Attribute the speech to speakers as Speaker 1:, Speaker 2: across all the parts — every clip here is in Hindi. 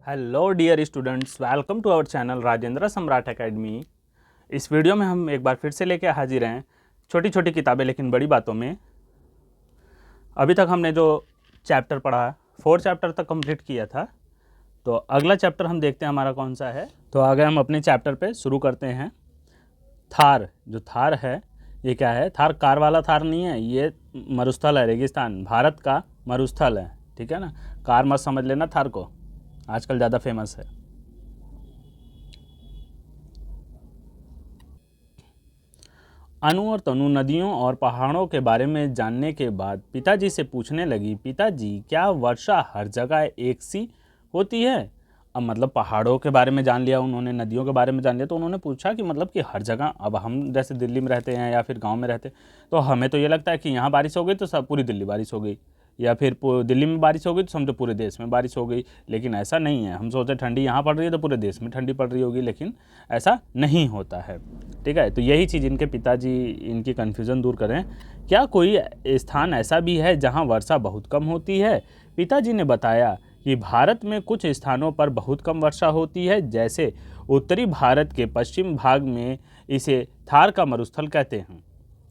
Speaker 1: Hello dear students, welcome to our channel Rajendra Samrat academy. इस वीडियो में हम एक बार फिर से लेके हाजिर हैं छोटी छोटी किताबें लेकिन बड़ी बातों में। अभी तक हमने जो चैप्टर पढ़ा 4 चैप्टर तक कंप्लीट किया था, तो अगला चैप्टर हम देखते हैं हमारा कौन सा है। तो आगे हम अपने चैप्टर पे शुरू करते हैं। थार, जो थार है ये क्या है? थार कार वाला थार नहीं है, ये मरुस्थल है, रेगिस्तान, भारत का मरुस्थल है। ठीक है ना, कार मत समझ लेना थार को, आजकल ज़्यादा फेमस है। अनु और तनु नदियों और पहाड़ों के बारे में जानने के बाद पिताजी से पूछने लगी, पिताजी क्या वर्षा हर जगह एक सी होती है? अब मतलब पहाड़ों के बारे में जान लिया उन्होंने, नदियों के बारे में जान लिया, तो उन्होंने पूछा कि मतलब कि हर जगह, अब हम जैसे दिल्ली में रहते हैं या फिर गांव में रहते, तो हमें तो ये लगता है कि यहाँ बारिश हो गई तो सब पूरी दिल्ली बारिश हो गई, या फिर दिल्ली में बारिश हो गई तो समझो पूरे देश में बारिश हो गई। लेकिन ऐसा नहीं है। हम सोचते ठंडी यहाँ पड़ रही है तो पूरे देश में ठंडी पड़ रही होगी, लेकिन ऐसा नहीं होता है। ठीक है, तो यही चीज़ इनके पिताजी इनकी कन्फ्यूज़न दूर करें। क्या कोई स्थान ऐसा भी है जहाँ वर्षा बहुत कम होती है? पिताजी ने बताया कि भारत में कुछ स्थानों पर बहुत कम वर्षा होती है, जैसे उत्तरी भारत के पश्चिम भाग में इसे थार का मरुस्थल कहते हैं।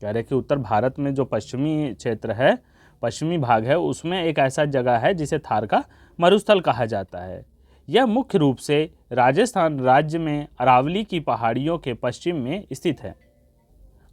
Speaker 1: कह रहे कि उत्तर भारत में जो पश्चिमी क्षेत्र है, पश्चिमी भाग है, उसमें एक ऐसा जगह है जिसे थार का मरुस्थल कहा जाता है। यह मुख्य रूप से राजस्थान राज्य में अरावली की पहाड़ियों के पश्चिम में स्थित है।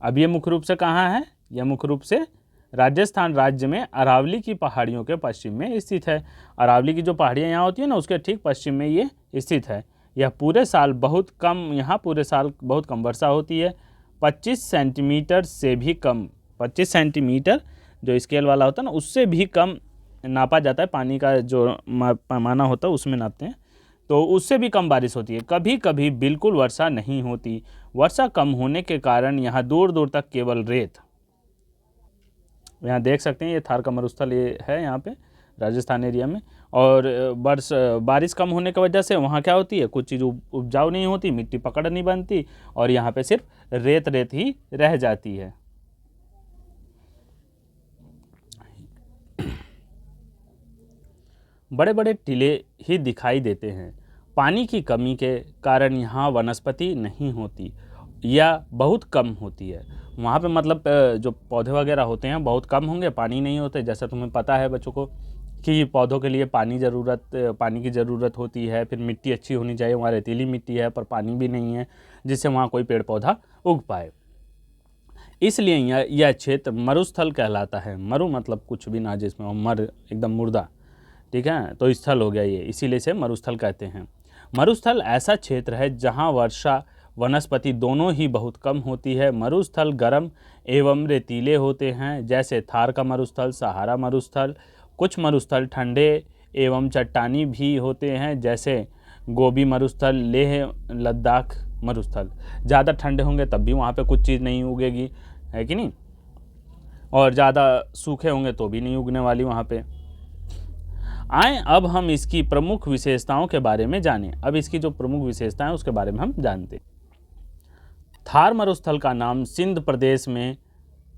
Speaker 1: अब ये मुख्य रूप से कहाँ है? यह मुख्य रूप से राजस्थान राज्य में अरावली की पहाड़ियों के पश्चिम में स्थित है। अरावली की जो पहाड़ियाँ यहाँ होती है ना, उसके ठीक पश्चिम में ये स्थित है। यह पूरे साल बहुत कम, यहाँ पूरे साल बहुत कम वर्षा होती है। 25 सेंटीमीटर से भी कम, 25 सेंटीमीटर जो स्केल वाला होता है ना, उससे भी कम नापा जाता है। पानी का जो पैमाना होता है उसमें नापते हैं, तो उससे भी कम बारिश होती है। कभी कभी बिल्कुल वर्षा नहीं होती। वर्षा कम होने के कारण यहाँ दूर दूर तक केवल रेत, यहाँ देख सकते हैं ये थार का मरुस्थल ये है यहाँ पे राजस्थान एरिया में। और बारिश कम होने की वजह से वहाँ क्या होती है, कुछ चीज़ उपजाऊ नहीं होती, मिट्टी पकड़ नहीं बनती, और यहाँ पे सिर्फ रेत रेत ही रह जाती है। बड़े बड़े टिले ही दिखाई देते हैं। पानी की कमी के कारण यहाँ वनस्पति नहीं होती या बहुत कम होती है। वहाँ पे मतलब जो पौधे वगैरह होते हैं बहुत कम होंगे, पानी नहीं होते। जैसा तुम्हें पता है बच्चों को कि पौधों के लिए पानी की ज़रूरत होती है, फिर मिट्टी अच्छी होनी चाहिए। वहाँ रेतीली मिट्टी है पर पानी भी नहीं है जिससे वहाँ कोई पेड़ पौधा उग पाए। इसलिए यह क्षेत्र मरुस्थल कहलाता है। मरु मतलब कुछ भी ना, जिसमें मर एकदम मुर्दा, ठीक है, तो स्थल हो गया ये, इसीलिए से मरुस्थल कहते हैं। मरुस्थल ऐसा क्षेत्र है जहाँ वर्षा वनस्पति दोनों ही बहुत कम होती है। मरुस्थल गर्म एवं रेतीले होते हैं, जैसे थार का मरुस्थल, सहारा मरुस्थल। कुछ मरुस्थल ठंडे एवं चट्टानी भी होते हैं, जैसे गोबी मरुस्थल, लेह लद्दाख मरुस्थल। ज़्यादा ठंडे होंगे तब भी वहाँ पे कुछ चीज़ नहीं उगेगी, है कि नहीं, और ज़्यादा सूखे होंगे तो भी नहीं उगने वाली वहाँ पे। आए अब हम इसकी प्रमुख विशेषताओं के बारे में जानें। अब इसकी जो प्रमुख विशेषताएं उसके बारे में हम जानते हैं। थार मरुस्थल का नाम सिंध प्रदेश में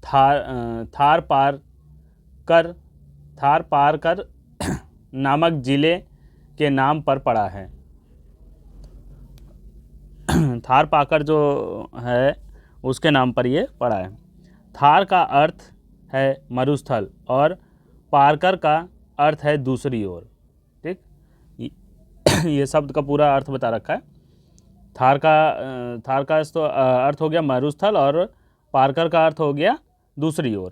Speaker 1: थार पार कर नामक जिले के नाम पर पड़ा है। थार पाकर जो है उसके नाम पर ये पड़ा है। थार का अर्थ है मरुस्थल और पारकर का अर्थ है दूसरी ओर। ठीक, ये शब्द का पूरा अर्थ बता रखा है। थार का तो अर्थ हो गया मरुस्थल और पारकर का अर्थ हो गया दूसरी ओर।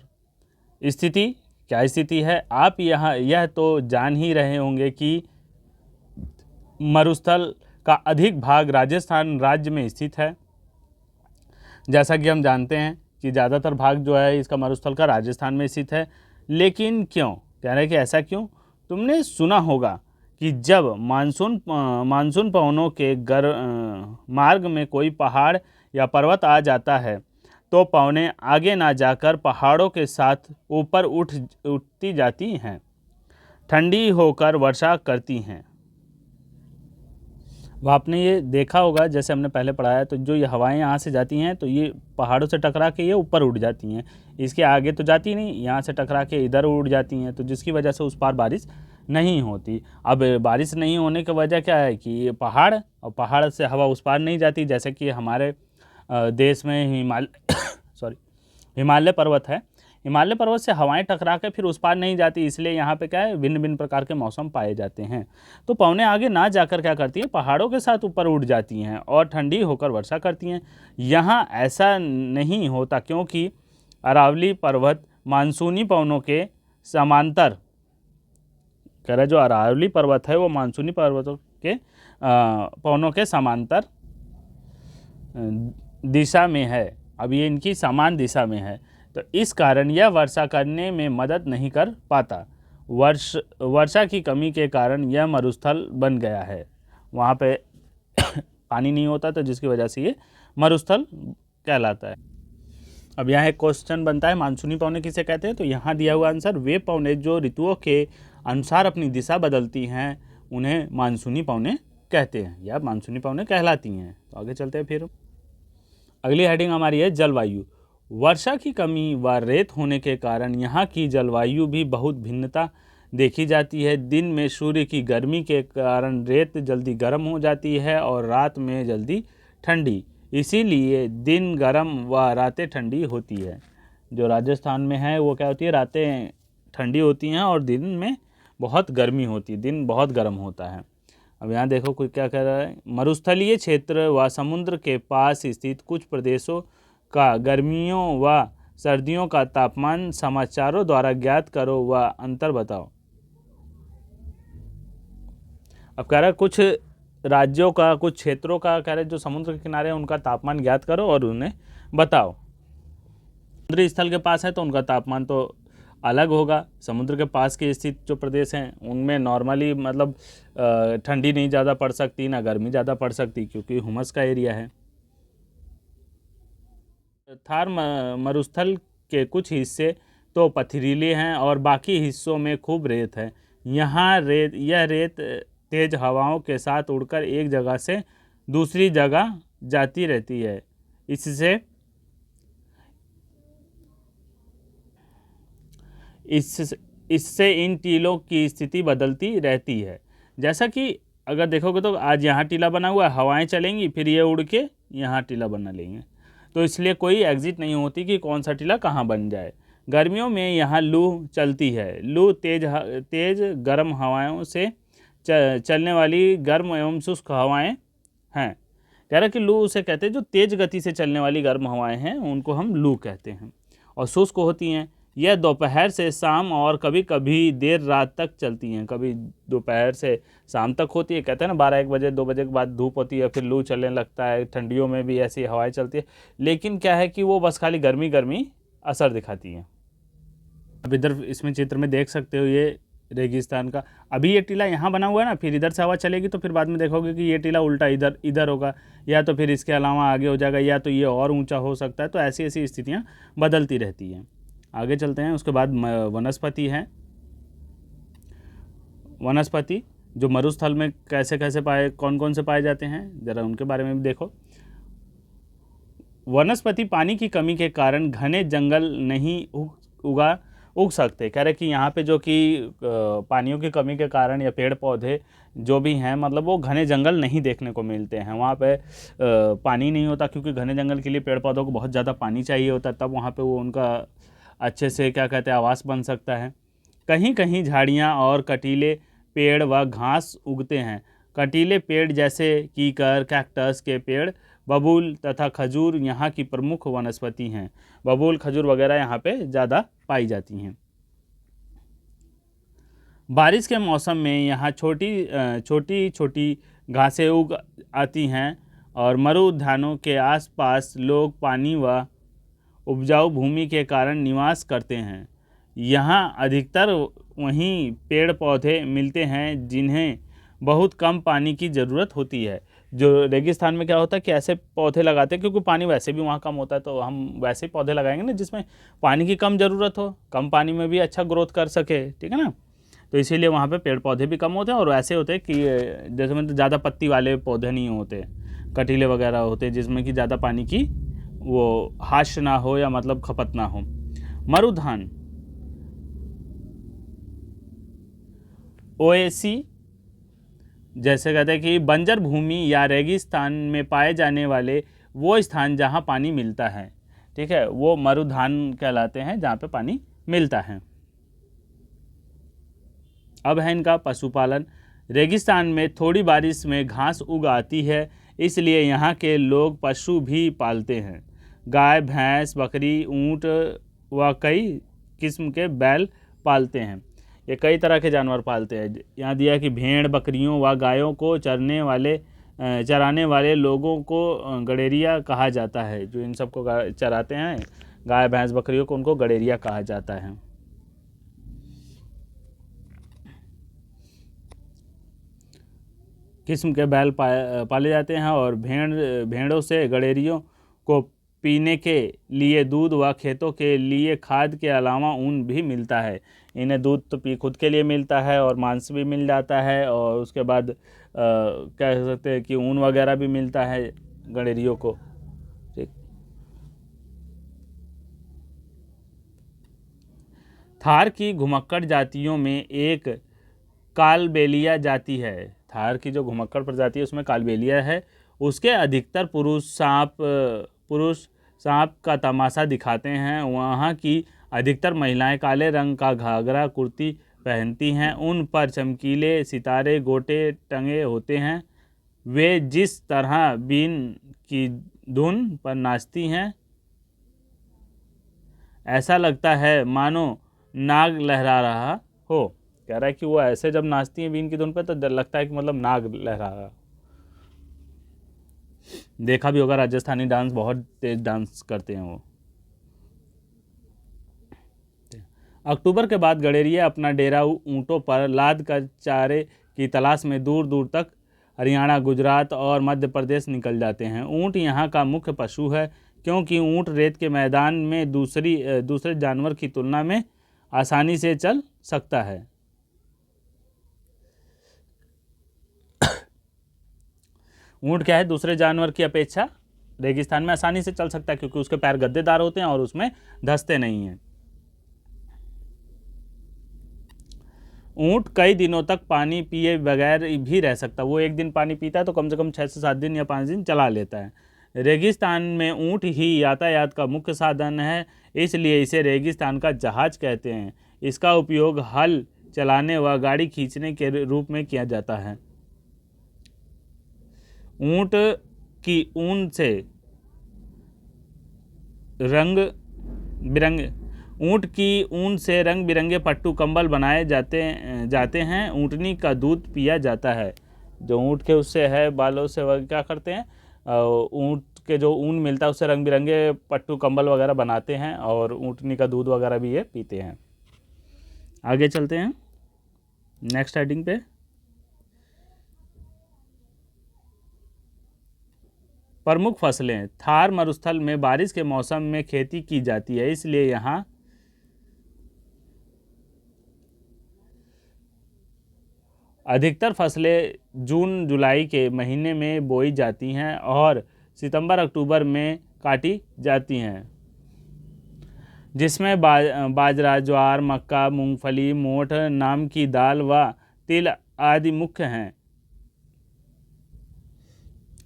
Speaker 1: स्थिति, क्या स्थिति है? आप यह तो जान ही रहे होंगे कि मरुस्थल का अधिक भाग राजस्थान राज्य में स्थित है। जैसा कि हम जानते हैं कि ज़्यादातर भाग जो है इसका मरुस्थल का राजस्थान में स्थित है। लेकिन क्यों कह रहे हैं कि ऐसा क्यों? तुमने सुना होगा कि जब मानसून पवनों के मार्ग में कोई पहाड़ या पर्वत आ जाता है तो पवनें आगे ना जाकर पहाड़ों के साथ ऊपर उठती जाती हैं, ठंडी होकर वर्षा करती हैं। वह आपने ये देखा होगा, जैसे हमने पहले पढ़ाया, तो जो ये हवाएं यहाँ से जाती हैं तो ये पहाड़ों से टकरा के ये ऊपर उड़ जाती हैं, इसके आगे तो जाती नहीं, यहाँ से टकरा के इधर उड़ जाती हैं, तो जिसकी वजह से उस पार बारिश नहीं होती। अब बारिश नहीं होने की वजह क्या है कि पहाड़, और पहाड़ से हवा उस पार नहीं जाती। जैसे कि हमारे देश में हिमालय पर्वत है, हिमालय पर्वत से हवाएं टकरा के फिर उस पार नहीं जाती, इसलिए यहाँ पे क्या है, भिन्न भिन्न प्रकार के मौसम पाए जाते हैं। तो पवनें आगे ना जाकर क्या करती हैं, पहाड़ों के साथ ऊपर उड़ जाती हैं और ठंडी होकर वर्षा करती हैं। यहाँ ऐसा नहीं होता, क्योंकि अरावली पर्वत मानसूनी पवनों के समांतर, कह रहा है जो अरावली पर्वत है वो मानसूनी पर्वतों के पवनों के समांतर दिशा में है। अब ये इनकी समान दिशा में है, तो इस कारण यह वर्षा करने में मदद नहीं कर पाता। वर्षा की कमी के कारण यह मरुस्थल बन गया है। वहाँ पे पानी नहीं होता, तो जिसकी वजह से ये मरुस्थल कहलाता है। अब यहाँ एक क्वेश्चन बनता है, मानसूनी पवनें किसे कहते हैं? तो यहाँ दिया हुआ आंसर, वे पवनें जो ऋतुओं के अनुसार अपनी दिशा बदलती हैं उन्हें मानसूनी पवनें कहते हैं, या मानसूनी पवनें कहलाती हैं। तो आगे चलते हैं। फिर अगली हेडिंग हमारी है जलवायु। वर्षा की कमी व रेत होने के कारण यहाँ की जलवायु भी बहुत भिन्नता देखी जाती है। दिन में सूर्य की गर्मी के कारण रेत जल्दी गर्म हो जाती है और रात में जल्दी ठंडी, इसीलिए दिन गर्म व रातें ठंडी होती है। जो राजस्थान में है वो क्या होती है, रातें ठंडी होती हैं और दिन में बहुत गर्मी होती है, दिन बहुत गर्म होता है। अब यहाँ देखो कोई क्या कह रहा है, मरुस्थलीय क्षेत्र व समुद्र के पास स्थित कुछ प्रदेशों का गर्मियों व सर्दियों का तापमान समाचारों द्वारा ज्ञात करो व अंतर बताओ। अब कह रहा है कुछ राज्यों का, कुछ क्षेत्रों का, कह रहे जो समुद्र के किनारे हैं उनका तापमान ज्ञात करो और उन्हें बताओ। समुद्री स्थल के पास है तो उनका तापमान तो अलग होगा। समुद्र के पास के स्थित जो प्रदेश हैं उनमें नॉर्मली मतलब ठंडी नहीं ज़्यादा पड़ सकती, ना गर्मी ज़्यादा पड़ सकती, क्योंकि हुमस का एरिया है। थार मरुस्थल के कुछ हिस्से तो पथरीले हैं और बाकी हिस्सों में खूब रेत है। यह रेत तेज हवाओं के साथ उड़कर एक जगह से दूसरी जगह जाती रहती है। इससे इन टीलों की स्थिति बदलती रहती है। जैसा कि अगर देखोगे तो आज यहाँ टीला बना हुआ है, हवाएं चलेंगी, फिर ये उड़ के यहाँ टीला बना लेंगे, तो इसलिए कोई एग्जिट नहीं होती कि कौन सा टीला कहाँ बन जाए। गर्मियों में यहाँ लू चलती है। लू तेज गर्म हवाओं से चलने वाली गर्म एवं शुष्क हवाएं हैं। कह रहा कि लू उसे कहते हैं जो तेज गति से चलने वाली गर्म हवाएं हैं, उनको हम लू कहते हैं। और शुष्क होती हैं, यह दोपहर से शाम और कभी कभी देर रात तक चलती हैं। कभी दोपहर से शाम तक होती है, कहते हैं ना 12-1 बजे 2 बजे के बाद धूप होती है, फिर लू चलने लगता है। ठंडियों में भी ऐसी हवाएं चलती है, लेकिन क्या है कि वो बस खाली गर्मी असर दिखाती हैं। अब इधर इसमें चित्र में देख सकते हो ये रेगिस्तान का, अभी ये टीला यहाँ बना हुआ है ना, फिर इधर से हवा चलेगी तो फिर बाद में देखोगे कि ये टीला उल्टा इधर होगा, या तो फिर इसके अलावा आगे हो जाएगा, या तो ये और ऊंचा हो सकता है। तो ऐसी ऐसी स्थितियाँ बदलती रहती हैं। आगे चलते हैं। उसके बाद वनस्पति हैं। वनस्पति जो मरुस्थल में कैसे कैसे कौन कौन से पाए जाते हैं, ज़रा उनके बारे में भी देखो। वनस्पति पानी की कमी के कारण घने जंगल नहीं उग सकते। कह रहे कि यहाँ पे जो कि पानियों की कमी के कारण या पेड़ पौधे जो भी हैं, मतलब वो घने जंगल नहीं देखने को मिलते हैं। वहाँ पे पानी नहीं होता, क्योंकि घने जंगल के लिए पेड़ पौधों को बहुत ज़्यादा पानी चाहिए होता है, तब वहाँ पे वो उनका अच्छे से क्या कहते हैं आवास बन सकता है। कहीं कहीं झाड़ियाँ और कटीले पेड़ व घास उगते हैं। कटीले पेड़ जैसे कीकर, कैक्टस के पेड़, बबूल तथा खजूर यहाँ की प्रमुख वनस्पति हैं। बबूल, खजूर वगैरह यहाँ पे ज़्यादा पाई जाती हैं। बारिश के मौसम में यहाँ छोटी छोटी घासें उग आती हैं और मरु उद्यानों के आसपास लोग पानी व उपजाऊ भूमि के कारण निवास करते हैं। यहाँ अधिकतर वहीं पेड़ पौधे मिलते हैं जिन्हें बहुत कम पानी की ज़रूरत होती है। जो रेगिस्तान में क्या होता है कि ऐसे पौधे लगाते हैं, क्योंकि पानी वैसे भी वहाँ कम होता है, तो हम वैसे पौधे लगाएंगे ना जिसमें पानी की कम ज़रूरत हो, कम पानी में भी अच्छा ग्रोथ कर सके, ठीक है ना। तो इसीलिए वहाँ पे पेड़ पौधे भी कम होते हैं और वैसे होते हैं कि जैसे मतलब ज़्यादा पत्ती वाले पौधे नहीं होते, कटीले वगैरह होते हैं जिसमें कि ज़्यादा पानी की वो हाश ना हो या मतलब खपत ना हो। मरुधान ओएसी, जैसे कहते हैं कि बंजर भूमि या रेगिस्तान में पाए जाने वाले वो स्थान जहाँ पानी मिलता है, ठीक है, वो मरुधान कहलाते हैं, जहाँ पे पानी मिलता है। अब है इनका पशुपालन। रेगिस्तान में थोड़ी बारिश में घास उग आती है, इसलिए यहाँ के लोग पशु भी पालते हैं। गाय, भैंस, बकरी, ऊँट व कई किस्म के बैल पालते हैं। ये कई तरह के जानवर पालते हैं। यहाँ दिया है कि भेड़, बकरियों व गायों को चराने वाले लोगों को गड़ेरिया कहा जाता है। जो इन सबको चराते हैं, गाय, भैंस, बकरियों को, उनको गड़ेरिया कहा जाता है। किस्म के बैल पाले जाते हैं और भेड़ों से गड़ेरियों को पीने के लिए दूध व खेतों के लिए खाद के अलावा ऊन भी मिलता है। इन्हें दूध तो खुद के लिए मिलता है और मांस भी मिल जाता है, और उसके बाद कह सकते हैं कि ऊन वगैरह भी मिलता है गड़ेरियों को। ठीक। थार की घुमक्कड़ जातियों में एक कालबेलिया जाति है। थार की जो घुमक्कड़ प्रजाति है उसमें कालबेलिया है। उसके अधिकतर पुरुष सांप का तमाशा दिखाते हैं। वहाँ की अधिकतर महिलाएं काले रंग का घाघरा कुर्ती पहनती हैं। उन पर चमकीले सितारे गोटे टंगे होते हैं। वे जिस तरह बीन की धुन पर नाचती हैं, ऐसा लगता है मानो नाग लहरा रहा हो। कह रहा है कि वो ऐसे जब नाचती हैं बीन की धुन पे तो लगता है कि मतलब नाग लहरा रहा। देखा भी होगा राजस्थानी डांस, बहुत तेज डांस करते हैं वो। अक्टूबर के बाद गड़ेरिया अपना डेरा ऊँटों पर लाद कर चारे की तलाश में दूर दूर तक हरियाणा, गुजरात और मध्य प्रदेश निकल जाते हैं। ऊँट यहाँ का मुख्य पशु है, क्योंकि ऊँट रेत के मैदान में दूसरे जानवर की तुलना में आसानी से चल सकता है। ऊँट क्या है, दूसरे जानवर की अपेक्षा रेगिस्तान में आसानी से चल सकता है, क्योंकि उसके पैर गद्देदार होते हैं और उसमें धंसते नहीं हैं। ऊँट कई दिनों तक पानी पिए बगैर भी रह सकता है। वो एक दिन पानी पीता है तो कम से कम 6 से 7 दिन या 5 दिन चला लेता है। रेगिस्तान में ऊँट ही यातायात का मुख्य साधन है, इसलिए इसे रेगिस्तान का जहाज कहते हैं। इसका उपयोग हल चलाने व गाड़ी खींचने के रूप में किया जाता है। ऊँट की ऊन से रंग बिरंगे पट्टू कंबल बनाए जाते हैं। ऊँटनी का दूध पिया जाता है। जो ऊँट के उससे है बालों से वह क्या करते हैं, ऊँट के जो ऊन मिलता है उससे रंग बिरंगे पट्टू कंबल वगैरह बनाते हैं, और ऊँटनी का दूध वगैरह भी ये पीते हैं। आगे चलते हैं नेक्स्ट हेडिंग पे। प्रमुख फसलें। थार मरुस्थल में बारिश के मौसम में खेती की जाती है, इसलिए यहाँ अधिकतर फसलें जून जुलाई के महीने में बोई जाती हैं और सितंबर अक्टूबर में काटी जाती हैं, जिसमें बाजरा, ज्वार, मक्का, मूंगफली, मोठ नाम की दाल व तिल आदि मुख्य हैं।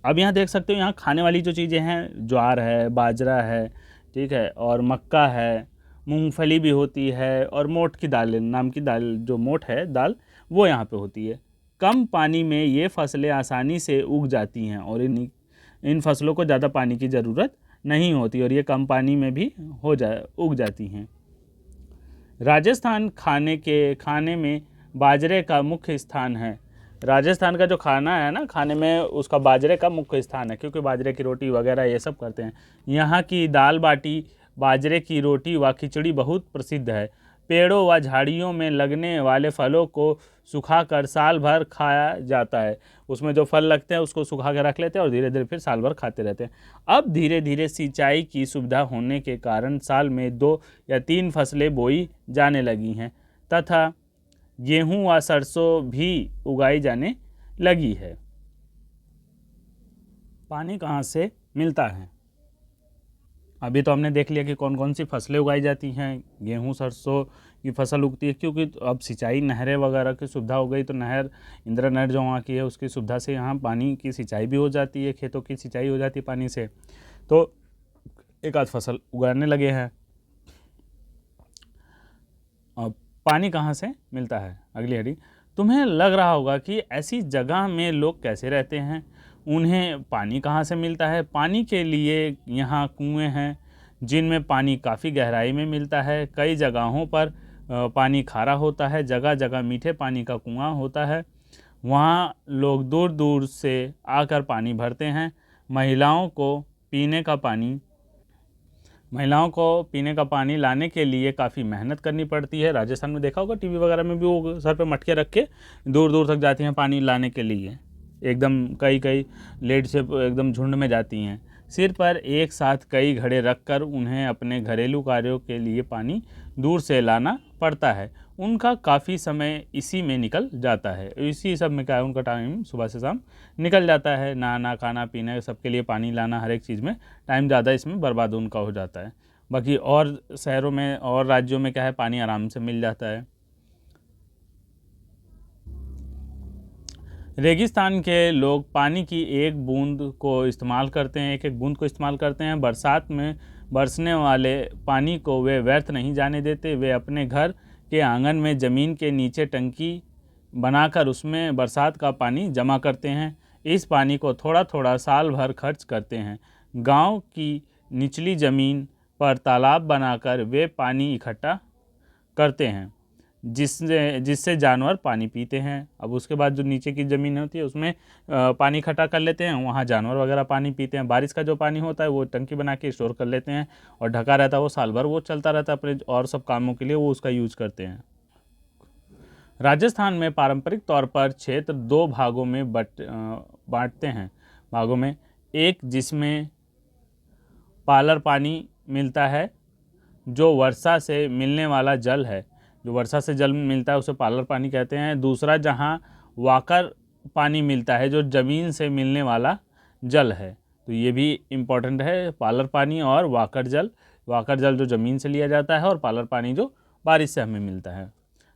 Speaker 1: अब यहाँ देख सकते हो, यहाँ खाने वाली जो चीज़ें हैं, ज्वार है, बाजरा है, ठीक है, और मक्का है, मूंगफली भी होती है, और मोठ की दाल नाम की दाल, जो मोठ है दाल, वो यहाँ पे होती है। कम पानी में ये फसलें आसानी से उग जाती हैं और इन फसलों को ज़्यादा पानी की ज़रूरत नहीं होती, और ये कम पानी में भी उग जाती हैं। राजस्थान खाने में बाजरे का मुख्य स्थान है। राजस्थान का जो खाना है ना, खाने में उसका बाजरे का मुख्य स्थान है, क्योंकि बाजरे की रोटी वगैरह ये सब करते हैं। यहाँ की दाल बाटी, बाजरे की रोटी व खिचड़ी बहुत प्रसिद्ध है। पेड़ों व झाड़ियों में लगने वाले फलों को सुखाकर साल भर खाया जाता है। उसमें जो फल लगते हैं उसको सुखा के रख लेते हैं और धीरे धीरे फिर साल भर खाते रहते हैं। अब धीरे धीरे सिंचाई की सुविधा होने के कारण साल में 2 या 3 फसलें बोई जाने लगी हैं तथा गेहूं व सरसों भी उगाई जाने लगी है। पानी कहाँ से मिलता है? अभी तो हमने देख लिया कि कौन कौन सी फसलें उगाई जाती हैं। गेहूँ सरसों की फसल उगती है, क्योंकि अब सिंचाई नहरें वगैरह की सुविधा हो गई, तो नहर इंदिरा नहर जो वहाँ की है उसकी सुविधा से यहाँ पानी की सिंचाई भी हो जाती है, खेतों की सिंचाई हो जाती है पानी से, तो एक आध फसल उगाने लगे हैं। अब पानी कहाँ से मिलता है, अगली हरी। तुम्हें लग रहा होगा कि ऐसी जगह में लोग कैसे रहते हैं, उन्हें पानी कहाँ से मिलता है। पानी के लिए यहाँ कुएं हैं जिनमें पानी काफ़ी गहराई में मिलता है। कई जगहों पर पानी खारा होता है, जगह जगह मीठे पानी का कुआं होता है। वहाँ लोग दूर दूर से आकर पानी भरते हैं। महिलाओं को पीने का पानी लाने के लिए काफ़ी मेहनत करनी पड़ती है। राजस्थान में देखा होगा टीवी वगैरह में भी, वो सर पे मटके रख के दूर दूर तक जाती हैं पानी लाने के लिए, एकदम कई कई लेट से एकदम झुंड में जाती हैं। सिर पर एक साथ कई घड़े रखकर उन्हें अपने घरेलू कार्यों के लिए पानी दूर से लाना पड़ता है। उनका काफ़ी समय इसी में निकल जाता है। इसी सब में क्या है, उनका टाइम सुबह से शाम निकल जाता है। नहाना खाना पीना सबके लिए पानी लाना, हर एक चीज़ में टाइम ज़्यादा इसमें बर्बाद उनका हो जाता है। बाकी और शहरों में और राज्यों में क्या है, पानी आराम से मिल जाता है। रेगिस्तान के लोग पानी की एक बूंद को इस्तेमाल करते हैं, एक एक बूंद को इस्तेमाल करते हैं। बरसात में बरसने वाले पानी को वे व्यर्थ नहीं जाने देते। वे अपने घर के आंगन में ज़मीन के नीचे टंकी बनाकर उसमें बरसात का पानी जमा करते हैं। इस पानी को थोड़ा थोड़ा साल भर खर्च करते हैं। गांव की निचली ज़मीन पर तालाब बनाकर वे पानी इकट्ठा करते हैं, जिससे जानवर पानी पीते हैं। अब उसके बाद जो नीचे की ज़मीन होती है उसमें पानी इकट्ठा कर लेते हैं, वहाँ जानवर वगैरह पानी पीते हैं। बारिश का जो पानी होता है वो टंकी बना के स्टोर कर लेते हैं, और ढका रहता है वो साल भर, वो चलता रहता है अपने और सब कामों के लिए, वो उसका यूज करते हैं। राजस्थान में पारंपरिक तौर पर क्षेत्र दो भागों में बांटते हैं। भागों में एक जिसमें पालर पानी मिलता है, जो वर्षा से मिलने वाला जल है, जो वर्षा से जल मिलता है उसे पालर पानी कहते हैं। दूसरा जहाँ वाकर पानी मिलता है, जो ज़मीन से मिलने वाला जल है। तो ये भी इम्पोर्टेंट है, पालर पानी और वाकर जल। वाकर जल जो ज़मीन से लिया जाता है, और पालर पानी जो बारिश से हमें मिलता है।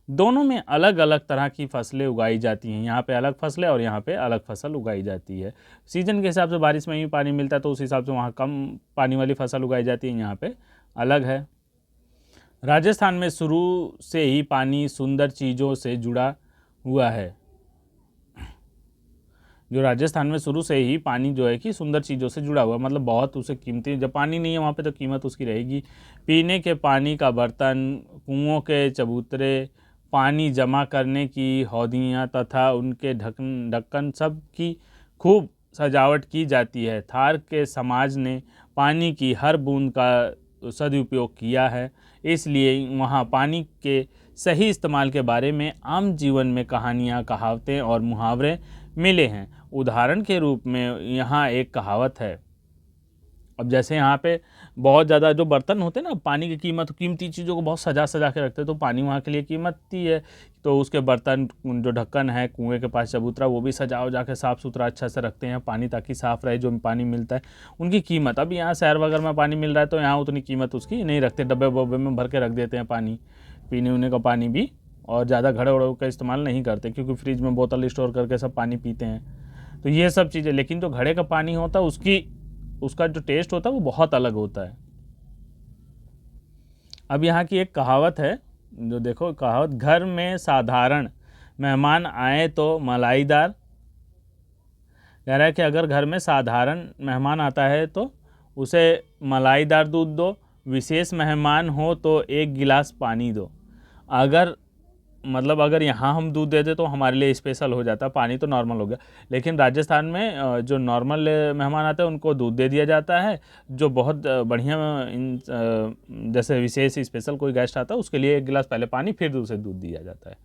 Speaker 1: दोनों में अलग अलग तरह की फसलें उगाई जाती हैं। यहाँ पे अलग फसलें और यहाँ पे अलग फसल उगाई जाती है। सीजन के हिसाब से बारिश में ही पानी मिलता है, तो उस हिसाब से वहाँ कम पानी वाली फसल उगाई जाती है, यहाँ पे अलग है। राजस्थान में शुरू से ही पानी सुंदर चीज़ों से जुड़ा हुआ है। जो राजस्थान में शुरू से ही पानी जो है कि सुंदर चीज़ों से जुड़ा हुआ है, मतलब बहुत उसे कीमती, जब पानी नहीं है वहाँ पे तो कीमत उसकी रहेगी। पीने के पानी का बर्तन, कुओं के चबूतरे, पानी जमा करने की हौदियाँ तथा उनके ढक्कन सब की खूब सजावट की जाती है। थार के समाज ने पानी की हर बूंद का सदुपयोग किया है, इसलिए वहाँ पानी के सही इस्तेमाल के बारे में आम जीवन में कहानियाँ, कहावतें और मुहावरे मिले हैं। उदाहरण के रूप में यहाँ एक कहावत है। अब जैसे यहाँ पे बहुत ज़्यादा जो बर्तन होते हैं ना, पानी की कीमती चीज़ों को बहुत सजा सजा के रखते हैं, तो पानी वहाँ के लिए कीमती है, तो उसके बर्तन, जो ढक्कन है, कुएं के पास चबूतरा, वो भी सजा उजा के साफ़ सुथरा अच्छा से रखते हैं पानी, ताकि साफ़ रहे। जो पानी मिलता है उनकी कीमत, अब यहाँ शहर वगैरह में पानी मिल रहा है तो यहाँ उतनी कीमत उसकी नहीं रखते, डब्बे वब्बे में भर के रख देते हैं पानी, पीने उने का पानी भी, और ज़्यादा घड़े वड़ों का इस्तेमाल नहीं करते, क्योंकि फ्रिज में बोतल स्टोर करके सब पानी पीते हैं। तो ये सब चीज़ें, लेकिन जो घड़े का पानी होता है उसका जो टेस्ट होता है वो बहुत अलग होता है। अब यहाँ की एक कहावत है, जो देखो कहावत, घर में साधारण मेहमान आए तो मलाईदार, कह रहा है कि अगर घर में साधारण मेहमान आता है तो उसे मलाईदार दूध दो, विशेष मेहमान हो तो एक गिलास पानी दो। अगर यहाँ हम दूध दे दे तो हमारे लिए स्पेशल हो जाता, पानी तो नॉर्मल हो गया, लेकिन राजस्थान में जो नॉर्मल मेहमान आते हैं उनको दूध दे दिया जाता है। जो बहुत बढ़िया जैसे विशेष स्पेशल कोई गेस्ट आता है उसके लिए एक गिलास पहले पानी, फिर उसे दूध दिया जाता है।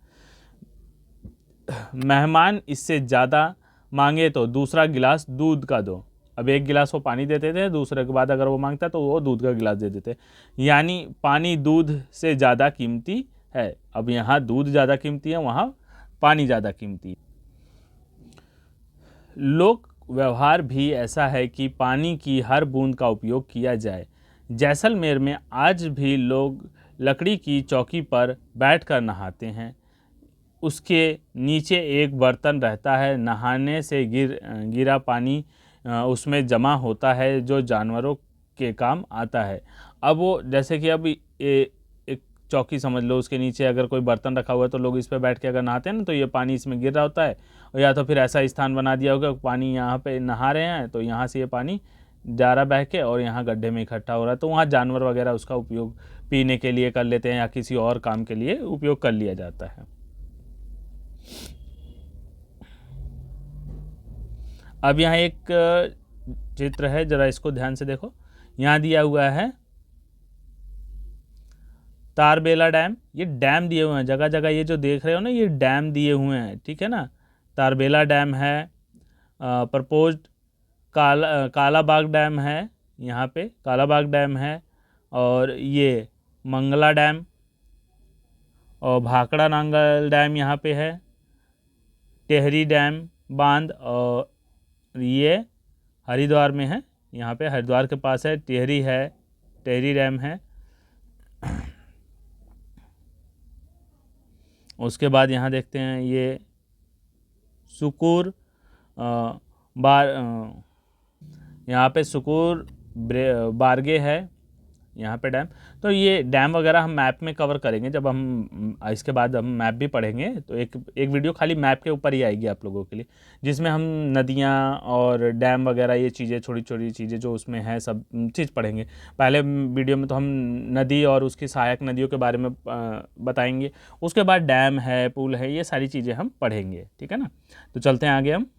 Speaker 1: मेहमान इससे ज़्यादा मांगे तो दूसरा गिलास दूध का दो। अब एक गिलास वो पानी देते थे, दूसरे के बाद अगर वो मांगता तो वो दूध का गिलास दे देते, यानी पानी दूध से ज़्यादा कीमती है। अब यहाँ दूध ज़्यादा कीमती है, वहाँ पानी ज़्यादा कीमती है। लोक व्यवहार भी ऐसा है कि पानी की हर बूंद का उपयोग किया जाए। जैसलमेर में आज भी लोग लकड़ी की चौकी पर बैठकर नहाते हैं। उसके नीचे एक बर्तन रहता है, नहाने से गिरा पानी उसमें जमा होता है जो जानवरों के काम आता है। अब वो जैसे कि अब एक चौकी समझ लो, उसके नीचे अगर कोई बर्तन रखा हुआ है तो लोग इस पे बैठ के अगर नहाते हैं ना, तो ये पानी इसमें गिर रहा होता है। या तो फिर ऐसा स्थान बना दिया होगा, पानी यहाँ पे नहा रहे हैं तो यहाँ से ये पानी जा रहा बह के और यहाँ गड्ढे में इकट्ठा हो रहा है, तो वहाँ जानवर वगैरह उसका उपयोग पीने के लिए कर लेते हैं या किसी और काम के लिए उपयोग कर लिया जाता है। अब यहाँ एक चित्र है, जरा इसको ध्यान से देखो। यहाँ दिया हुआ है तारबेला डैम। ये डैम दिए हुए हैं जगह जगह, ये जो देख रहे हो ना, ये डैम दिए हुए हैं, ठीक है ना। तारबेला डैम है, प्रपोज्ड कालाबाग डैम है, यहाँ पे कालाबाग डैम है, और ये मंगला डैम और भाखड़ा नांगल डैम यहाँ पे है, टेहरी डैम बांध, और ये हरिद्वार में है, यहाँ पे हरिद्वार के पास है, टेहरी डैम है। उसके बाद यहाँ देखते हैं ये सुकूर यहाँ पे सुकूर बारगे है, यहाँ पे डैम। तो ये डैम वगैरह हम मैप में कवर करेंगे जब हम इसके बाद हम मैप भी पढ़ेंगे, तो एक वीडियो खाली मैप के ऊपर ही आएगी आप लोगों के लिए, जिसमें हम नदियाँ और डैम वगैरह ये चीज़ें, छोटी छोटी चीज़ें जो उसमें हैं, सब चीज़ पढ़ेंगे। पहले वीडियो में तो हम नदी और उसकी सहायक नदियों के बारे में बताएंगे, उसके बाद डैम है, पुल है, ये सारी चीज़ें हम पढ़ेंगे, ठीक है ना। तो चलते हैं आगे हम।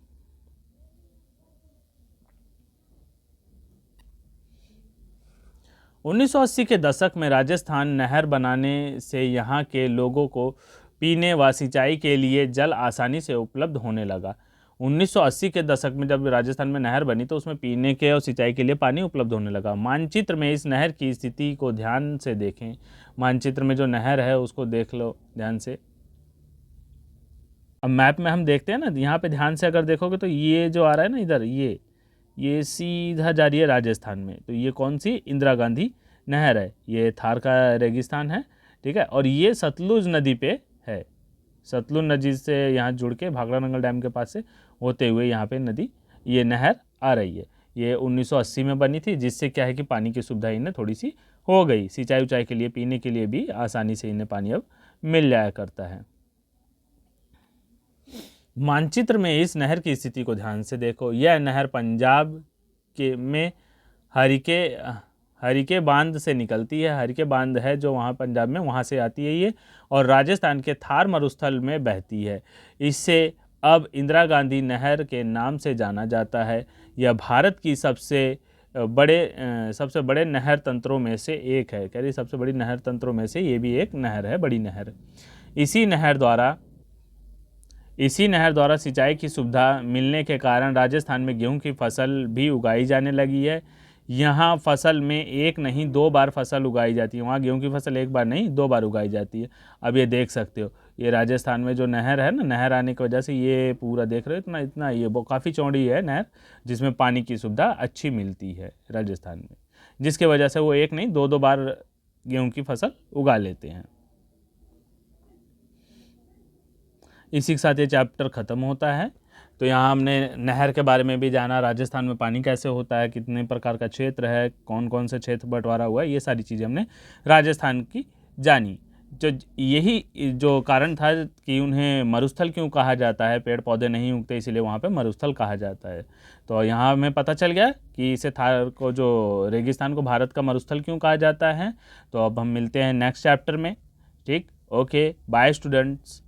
Speaker 1: 1980 के दशक में राजस्थान नहर बनाने से यहाँ के लोगों को पीने व सिंचाई के लिए जल आसानी से उपलब्ध होने लगा। 1980 के दशक में जब राजस्थान में नहर बनी तो उसमें पीने के और सिंचाई के लिए पानी उपलब्ध होने लगा। मानचित्र में इस नहर की स्थिति को ध्यान से देखें। मानचित्र में जो नहर है उसको देख लो ध्यान से। अब मैप में हम देखते हैं ना, यहाँ पे ध्यान से अगर देखोगे तो ये जो आ रहा है ना इधर, ये सीधा जा रही है राजस्थान में। तो ये कौन सी इंदिरा गांधी नहर है, ये थार का रेगिस्तान है, ठीक है। और ये सतलुज नदी पे है, सतलुज नदी से यहाँ जुड़ के भाखड़ा नंगल डैम के पास से होते हुए यहाँ पे ये नहर आ रही है। ये 1980 में बनी थी, जिससे क्या है कि पानी की सुविधा इन्हें थोड़ी सी हो गई, सिंचाई उचाई के लिए, पीने के लिए भी आसानी से इन्हें पानी अब मिल जाया करता है। मानचित्र में इस नहर की स्थिति को ध्यान से देखो। यह नहर पंजाब में हरिके बांध से निकलती है। हरिके बांध है जो वहाँ पंजाब में, वहाँ से आती है ये, और राजस्थान के थार मरुस्थल में बहती है। इससे अब इंदिरा गांधी नहर के नाम से जाना जाता है। यह भारत की सबसे बड़े नहर तंत्रों में से एक है। कह रही सबसे बड़ी नहर तंत्रों में से ये भी एक नहर है, बड़ी नहर। इसी नहर द्वारा सिंचाई की सुविधा मिलने के कारण राजस्थान में गेहूं की फसल भी उगाई जाने लगी है। यहाँ फसल में एक नहीं 2 बार फसल उगाई जाती है। वहाँ गेहूं की फसल एक बार नहीं 2 बार उगाई जाती है। अब ये देख सकते हो, ये राजस्थान में जो नहर है ना, नहर आने की वजह से ये पूरा देख रहे हो इतना ये वो काफ़ी चौड़ी है नहर, जिसमें पानी की सुविधा अच्छी मिलती है राजस्थान में, जिसकी वजह से वो एक नहीं 2 बार गेहूँ की फसल उगा लेते हैं। इसी के साथ ये चैप्टर ख़त्म होता है। तो यहाँ हमने नहर के बारे में भी जाना, राजस्थान में पानी कैसे होता है, कितने प्रकार का क्षेत्र है, कौन कौन से क्षेत्र बंटवारा हुआ है, ये सारी चीज़ें हमने राजस्थान की जानी। जो यही जो कारण था कि उन्हें मरुस्थल क्यों कहा जाता है, पेड़ पौधे नहीं उगते इसलिए वहाँ पे मरुस्थल कहा जाता है। तो यहाँ हमें पता चल गया कि इसे थार को, जो रेगिस्तान को भारत का मरुस्थल क्यों कहा जाता है। तो अब हम मिलते हैं नेक्स्ट चैप्टर में, ठीक। Okay, bye students.